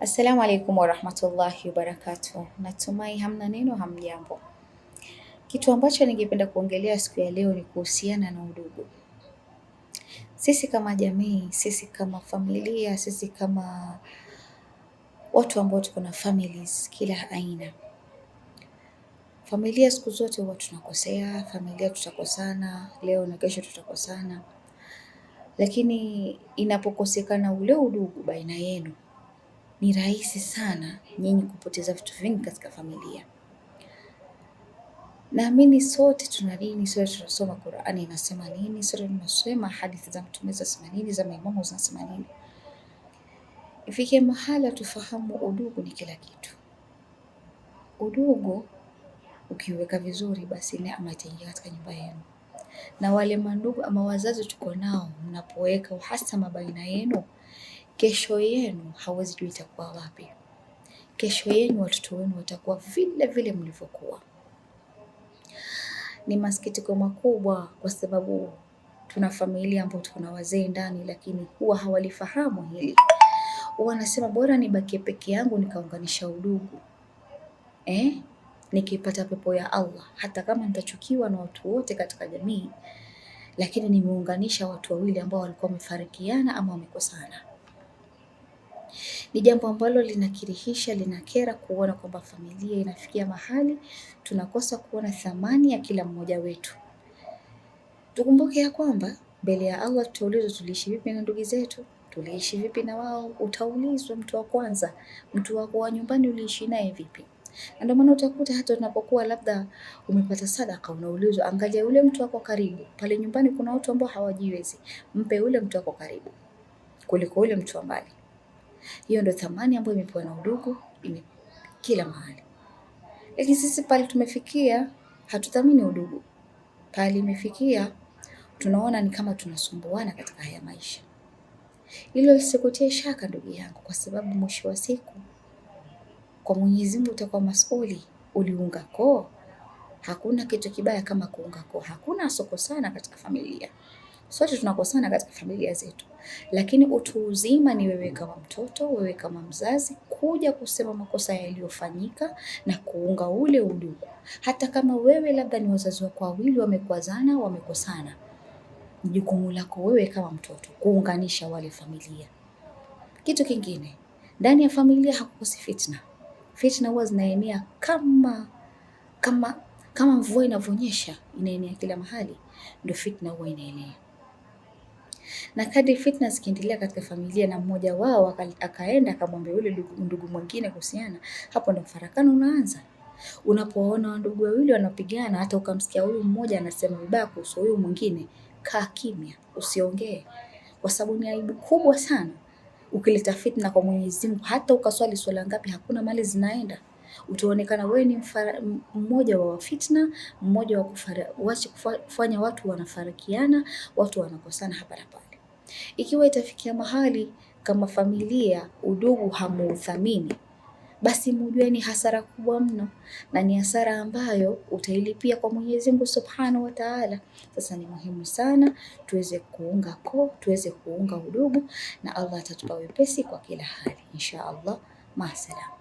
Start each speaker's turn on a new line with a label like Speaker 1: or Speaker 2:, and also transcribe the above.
Speaker 1: Assalamu alaikum warahmatullahi wabarakatuh. Natumai hamna neno, hamjambo. Kitu ambacho ningependa kuongelea siku ya leo ni kuhusiana na udugu. Sisi kama jamii, sisi kama familia, sisi kama watu ambao tuko na families kila aina. Familia siku zote huwa tunakosea, familia tutakosana, leo na kesho tutakosana. Lakini inapokosekana ule udugu baina yenu, ni rahisi sana nyinyi kupoteza vitu vingi katika familia. Naamini sote tuna dini, sote tunasoma Qur'ani inasema nini, sote tunasoma hadithi za Mtume zinasema nini, za maimamu zinasema nini. Ifike mahala tufahamu udugu ni kila kitu. Udugu ukiweka vizuri, basi neema itaingia katika nyumba yenu. Na wale mandugu ama wazazi tuko nao, mnapoweka uhasama baina yenu, kesho yenu hawezi jua itakuwa wapi. Kesho yenu watoto wenu watakuwa vile vile mlivyokuwa. Ni masikitiko makubwa kwa sababu tuna familia ambao tuko na wazee ndani, lakini huwa hawalifahamu hili. Wanasema bora nibakie peke yangu nikaunganisha udugu, nikipata pepo ya Allah, hata kama nitachukiwa na watu wote katika jamii, lakini nimeunganisha watu wawili ambao walikuwa wamefarikiana ama wamekosana. Ni jambo ambalo linakirihisha, linakera kuona kwamba familia inafikia mahali tunakosa kuona thamani ya kila mmoja wetu. Tukumbuke ya kwamba mbele ya Allah tutaulizwa tuliishi vipi na ndugu zetu, tuliishi vipi na wao. Utaulizwa mtu wa kwanza, mtu wako wa nyumbani uliishi naye vipi? Na ndio maana utakuta hata unapokuwa labda umepata sadaka, unaulizwa angalia yule mtu wako karibu. Pale nyumbani kuna watu ambao hawajiwezi, mpe yule mtu wako karibu kuliko yule mtu wa mbali. Hiyo ndio thamani ambayo imepewa na udugu kila mahali. Lakini sisi pale tumefikia hatuthamini udugu. Pale imefikia tunaona ni kama tunasumbuana katika haya maisha. Hilo lisikutie shaka ndugu yangu, kwa sababu mwisho wa siku kwa Mwenyezi Mungu utakuwa masuli. Uliunga koo, hakuna kitu kibaya kama kuunga koo. Hakuna asokosana katika familia. Sote tunakosana katika familia zetu, lakini utu uzima ni wewe kama mtoto, wewe kama mzazi, kuja kusema makosa yaliyofanyika na kuunga ule udugu. Hata kama wewe labda ni wazazi wako wawili wamekwazana, wamekosana, jukumu lako wewe kama mtoto kuunganisha wale familia. Kitu kingine, ndani ya familia hakukosi fitna. Fitna huwa zinaenea kama mvua inavyonyesha, inaenea kila mahali, ndio fitna huwa inaenea. Na kadri fitna zikiendelea katika familia na mmoja wao akaenda akamwambia yule ndugu mwingine kuhusiana, hapo ndo farakano unaanza. Unapoona ndugu wawili wanapigana, hata ukamsikia huyu mmoja anasema vibaya kuhusu huyu mwingine, kaa kimya, usiongee, kwa sababu ni aibu kubwa sana ukileta fitna kwa Mwenyezi Mungu. Hata ukaswali swala ngapi, hakuna mali zinaenda, utaonekana wewe ni mmoja wa fitna, mmoja wa kufanya watu wanafarikiana, watu wanakosana hapa na pale. Ikiwa itafikia mahali kama familia udugu hamuuthamini, basi mjue ni hasara kubwa mno, na ni hasara ambayo utailipia kwa Mwenyezi Mungu Subhanahu wa Ta'ala. Sasa ni muhimu sana tuweze kuunga koo, tuweze kuunga udugu, na Allah atatupa wepesi kwa kila hali insha Allah. Maasalamu.